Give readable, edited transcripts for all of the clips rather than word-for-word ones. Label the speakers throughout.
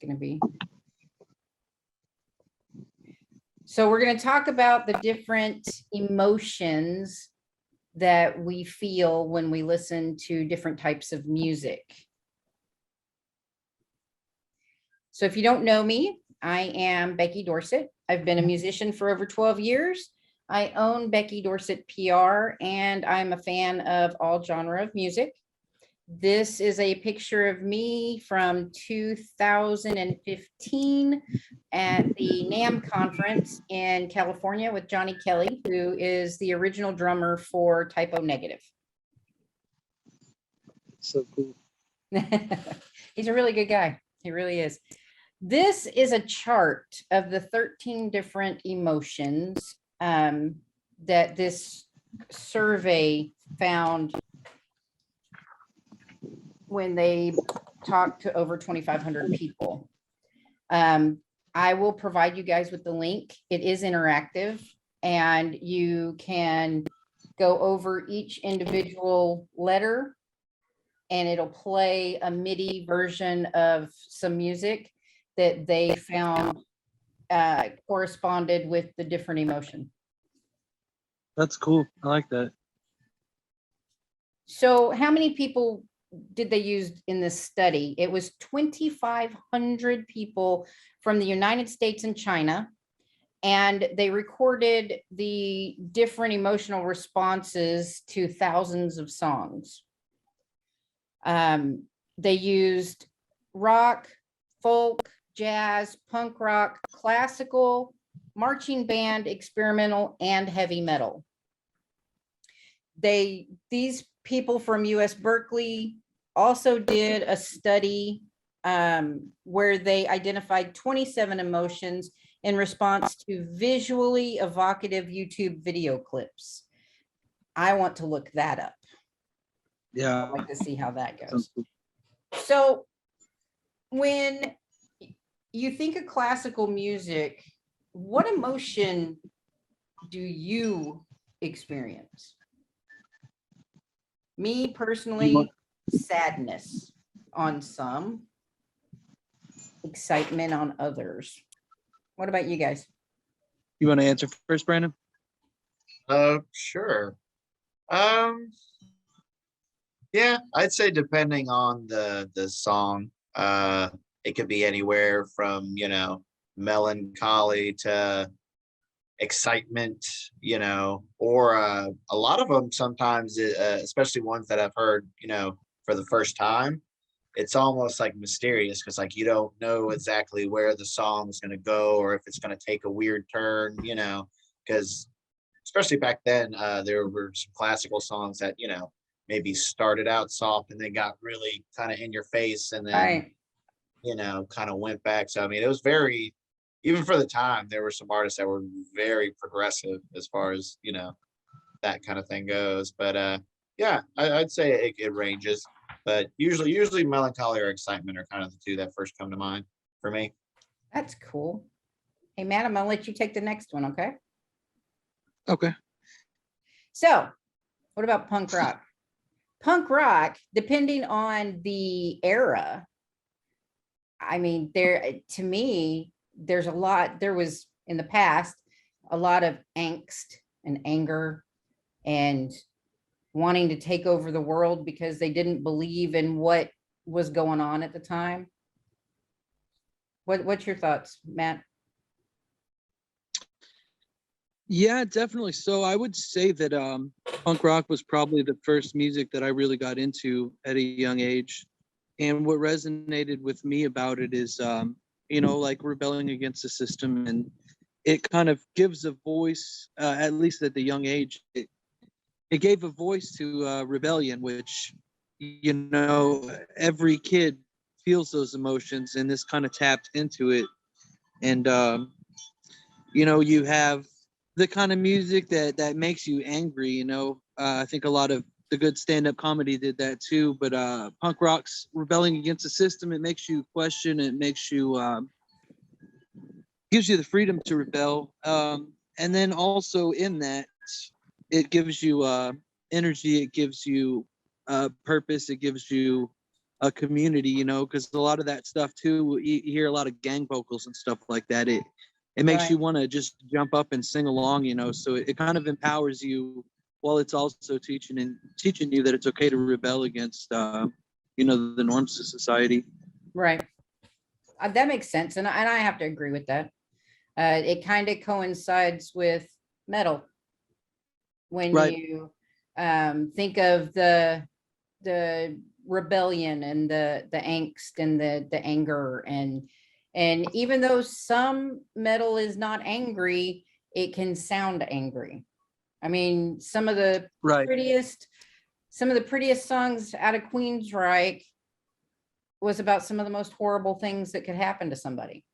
Speaker 1: going to be. So we're going to talk about the different emotions that we feel when we listen to different types of music. So if you don't know me, I am Becky Dorsett. I've been a musician for over 12 years. I own Becky Dorsett PR, and I'm a fan of all genre of music. This is a picture of me from 2015 at the NAMM conference in California with Johnny Kelly, who is the original drummer for Typo Negative.
Speaker 2: So cool.
Speaker 1: He's a really good guy. He really is. This is a chart of the 13 different emotions that this survey found when they talked to over 2,500 people. I will provide you guys with the link. It is interactive, and you can go over each individual letter, and it'll play a MIDI version of some music that they found corresponded with the different emotion.
Speaker 2: That's cool. I like that.
Speaker 1: So how many people did they use in this study? It was 2,500 people from the United States and China, and they recorded the different emotional responses to thousands of songs. They used rock, folk, jazz, punk rock, classical, marching band, experimental, and heavy metal. These people from US Berkeley also did a study where they identified 27 emotions in response to visually evocative YouTube video clips. I want to look that up.
Speaker 2: Yeah.
Speaker 1: I'd like to see how that goes. So when you think of classical music, what emotion do you experience? Me personally, sadness on some, excitement on others. What about you guys?
Speaker 2: You want to answer first, Brandon?
Speaker 3: Sure. Yeah, I'd say depending on the song, it could be anywhere from, melancholy to excitement, or a lot of them sometimes, especially ones that I've heard, for the first time, it's almost like mysterious because like you don't know exactly where the song's going to go or if it's going to take a weird turn, because especially back then, there were some classical songs that, maybe started out soft and then got really kind of in your face and then,
Speaker 1: Right.
Speaker 3: kind of went back. So, I mean, it was very, even for the time, there were some artists that were very progressive as far as, that kind of thing goes. But yeah, I'd say it ranges, but usually melancholy or excitement are kind of the two that first come to mind for me.
Speaker 1: That's cool. Hey, madam, I'll let you take the next one, okay?
Speaker 2: Okay.
Speaker 1: So what about punk rock? Punk rock, depending on the era, I mean, to me, there was in the past, a lot of angst and anger and wanting to take over the world because they didn't believe in what was going on at the time. What's your thoughts, Matt?
Speaker 2: Yeah, definitely. So I would say that punk rock was probably the first music that I really got into at a young age. And what resonated with me about it is, like rebelling against the system. And it kind of gives a voice, at least at the young age, it gave a voice to rebellion, which, every kid feels those emotions, and this kind of tapped into it. And, you have the kind of music that makes you angry, I think a lot of the good stand-up comedy did that too, but punk rock's rebelling against the system. It makes you question, it makes you gives you the freedom to rebel, and then also in that it gives you energy, it gives you purpose, it gives you a community, you know, because a lot of that stuff too, you hear a lot of gang vocals and stuff like that. It makes
Speaker 1: Right.
Speaker 2: you want to just jump up and sing along, you know. So it kind of empowers you, while it's also teaching you that it's okay to rebel against, you know, the norms of society.
Speaker 1: Right. That makes sense. And I have to agree with that. It kind of coincides with metal when
Speaker 2: Right.
Speaker 1: you think of the rebellion and the angst and the anger and even though some metal is not angry, it can sound angry. I mean,
Speaker 2: Right.
Speaker 1: some of the prettiest songs out of Queensryche was about some of the most horrible things that could happen to somebody.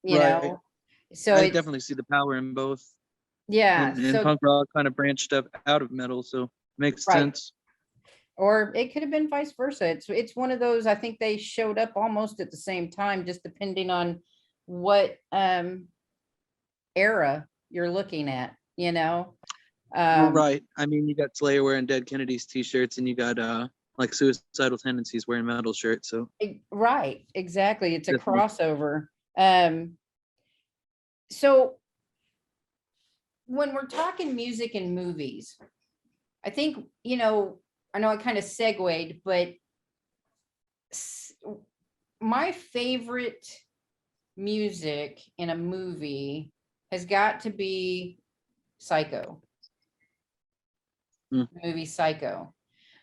Speaker 1: You
Speaker 2: Right.
Speaker 1: know, so
Speaker 2: I
Speaker 1: it's
Speaker 2: definitely see the power in both.
Speaker 1: yeah,
Speaker 2: And
Speaker 1: so
Speaker 2: punk rock kind of branched up out of metal, so makes
Speaker 1: right.
Speaker 2: sense.
Speaker 1: Or it could have been vice versa. It's one of those, I think they showed up almost at the same time, just depending on what era you're looking at, you know.
Speaker 2: Right. I mean, you got Slayer wearing Dead Kennedys t-shirts, and you got like Suicidal Tendencies wearing metal shirts. So
Speaker 1: Right, exactly. It's a
Speaker 2: definitely.
Speaker 1: crossover. So when we're talking music and movies, I think, you know, I know I kind of segued, but my favorite music in a movie has got to be Psycho,
Speaker 2: Mm.
Speaker 1: movie Psycho,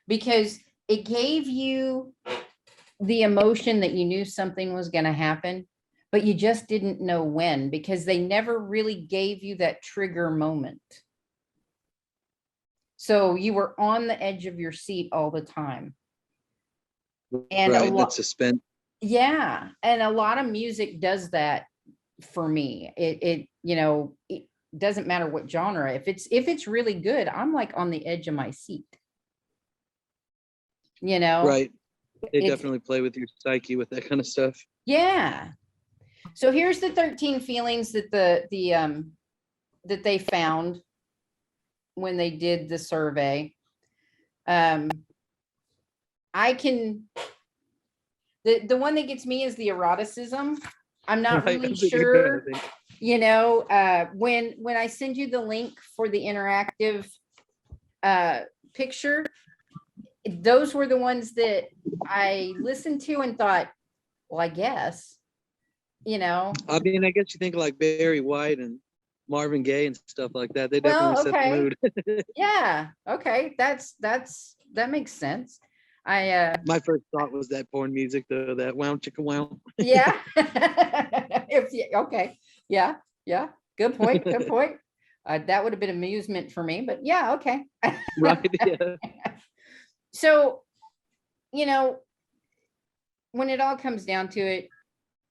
Speaker 1: because it gave you the emotion that you knew something was going to happen, but you just didn't know when because they never really gave you that trigger moment. So you were on the edge of your seat all the time. And a
Speaker 2: Right.
Speaker 1: lot,
Speaker 2: That suspense.
Speaker 1: yeah, and a lot of music does that for me. It you know, it doesn't matter what genre. If it's really good, I'm like on the edge of my seat. You know,
Speaker 2: Right. They
Speaker 1: it's
Speaker 2: definitely play with your psyche with that kind of stuff.
Speaker 1: yeah. So here's the 13 feelings that that they found when they did the survey. I can the one that gets me is the eroticism. I'm not
Speaker 2: Right.
Speaker 1: really
Speaker 2: That's what you gotta
Speaker 1: sure,
Speaker 2: think.
Speaker 1: you know, when I send you the link for the interactive picture, those were the ones that I listened to and thought, well, I guess, you know.
Speaker 2: I mean, I guess you think like Barry White and Marvin Gaye and stuff like that. They definitely
Speaker 1: Well,
Speaker 2: set the
Speaker 1: okay.
Speaker 2: mood.
Speaker 1: Yeah, okay. That makes sense.
Speaker 2: My first thought was that porn music, though, that wow chicka wow.
Speaker 1: Yeah. Okay. Yeah, yeah. Good point. Good point. That would have been amusement for me, but yeah, okay.
Speaker 2: Right. Yeah.
Speaker 1: So, you know, when it all comes down to it,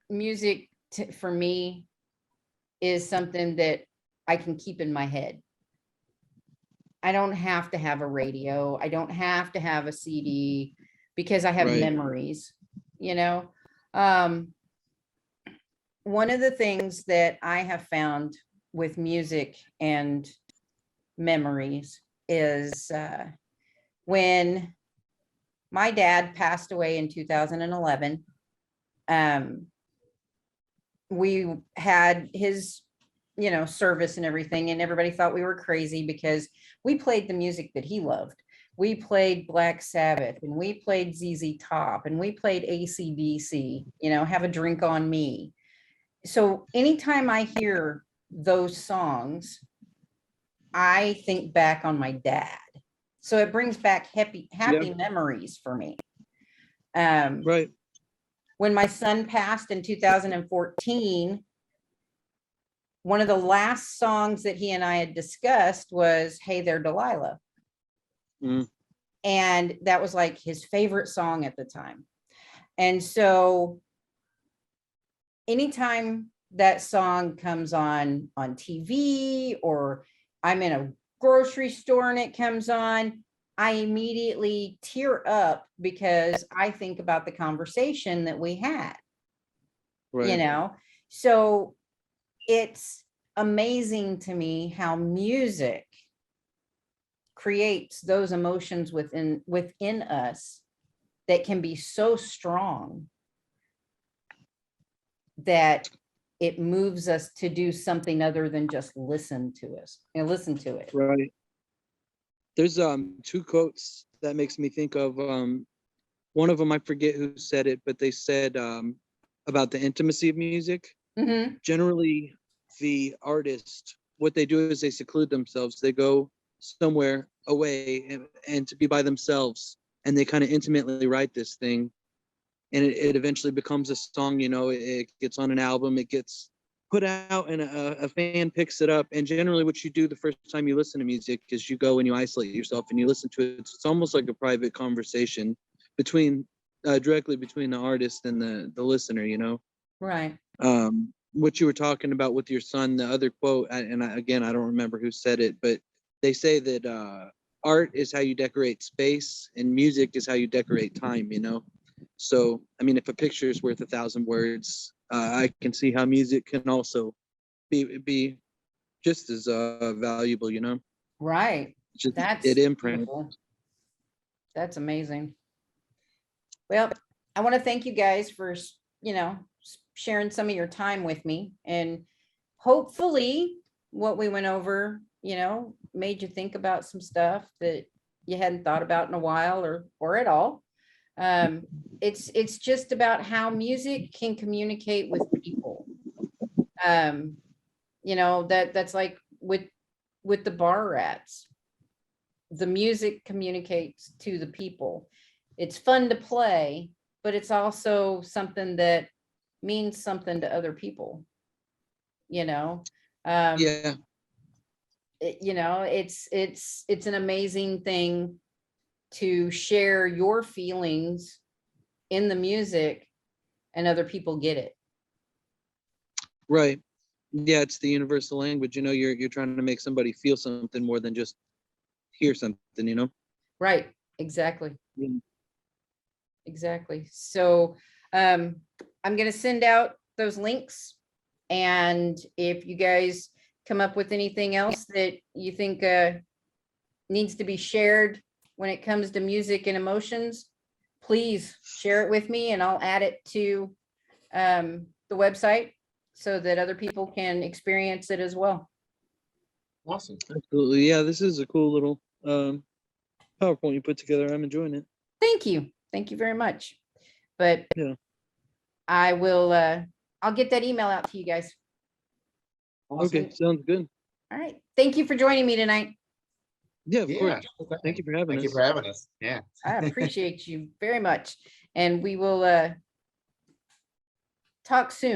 Speaker 1: music for me is something that I can keep in my head. I don't have to have a radio. I don't have to have a CD because I have
Speaker 2: Right.
Speaker 1: memories, you know. Um, one of the things that I have found with music and memories is when my dad passed away in 2011. We had his, you know, service and everything, and everybody thought we were crazy because we played the music that he loved. We played Black Sabbath and we played ZZ Top and we played AC/DC, you know, Have a Drink on Me. So anytime I hear those songs, I think back on my dad. So it brings back happy
Speaker 2: Yeah.
Speaker 1: memories for me.
Speaker 2: Right.
Speaker 1: When my son passed in 2014, one of the last songs that he and I had discussed was Hey There, Delilah.
Speaker 2: Mm.
Speaker 1: And that was like his favorite song at the time. And so anytime that song comes on TV, or I'm in a grocery store and it comes on, I immediately tear up because I think about the conversation that we had,
Speaker 2: Right.
Speaker 1: you know? So it's amazing to me how music creates those emotions within us that can be so strong that it moves us to do something other than just listen to us and listen to it.
Speaker 2: Right. There's two quotes that makes me think of one of them, I forget who said it, but they said about the intimacy of music.
Speaker 1: Mhm.
Speaker 2: Generally, the artist, what they do is they seclude themselves. They go somewhere away and to be by themselves, and they kind of intimately write this thing, and it eventually becomes a song. You know, it gets on an album, it gets put out, and a fan picks it up. And generally, what you do the first time you listen to music is you go and you isolate yourself and you listen to it. It's almost like a private conversation between directly between the artist and the listener. You know.
Speaker 1: Right.
Speaker 2: What you were talking about with your son, the other quote, again, I don't remember who said it, but they say that art is how you decorate space and music is how you decorate time, you know? So, I mean, if a picture is worth 1,000 words, I can see how music can also be just as valuable, you know?
Speaker 1: Right.
Speaker 2: Just
Speaker 1: That's
Speaker 2: it imprints.
Speaker 1: beautiful. That's amazing. Well, I want to thank you guys for, sharing some of your time with me, and hopefully what we went over, made you think about some stuff that you hadn't thought about in a while or at all. It's just about how music can communicate with people. That's like with the bar rats. The music communicates to the people. It's fun to play, but it's also something that means something to other people. You know,
Speaker 2: Yeah,
Speaker 1: it's an amazing thing to share your feelings in the music and other people get it.
Speaker 2: right. Yeah, it's the universal language. You know, you're trying to make somebody feel something more than just hear something, you know?
Speaker 1: Right. Exactly.
Speaker 2: Yeah.
Speaker 1: Exactly. So I'm going to send out those links. And if you guys come up with anything else that you think needs to be shared when it comes to music and emotions, please share it with me and I'll add it to the website so that other people can experience it as well.
Speaker 3: Awesome.
Speaker 2: Absolutely. Yeah, this is a cool little PowerPoint you put together. I'm enjoying it.
Speaker 1: Thank you. Thank you very much. But
Speaker 2: Yeah.
Speaker 1: I will, I'll get that email out to you guys.
Speaker 2: Okay, sounds good.
Speaker 1: All right. Thank you for joining me tonight.
Speaker 2: Yeah, of
Speaker 3: Yeah.
Speaker 2: course.
Speaker 3: Okay.
Speaker 2: Thank you for having
Speaker 3: Thank you
Speaker 2: us.
Speaker 3: for having us. Yeah.
Speaker 1: I appreciate you very much. And we will talk soon.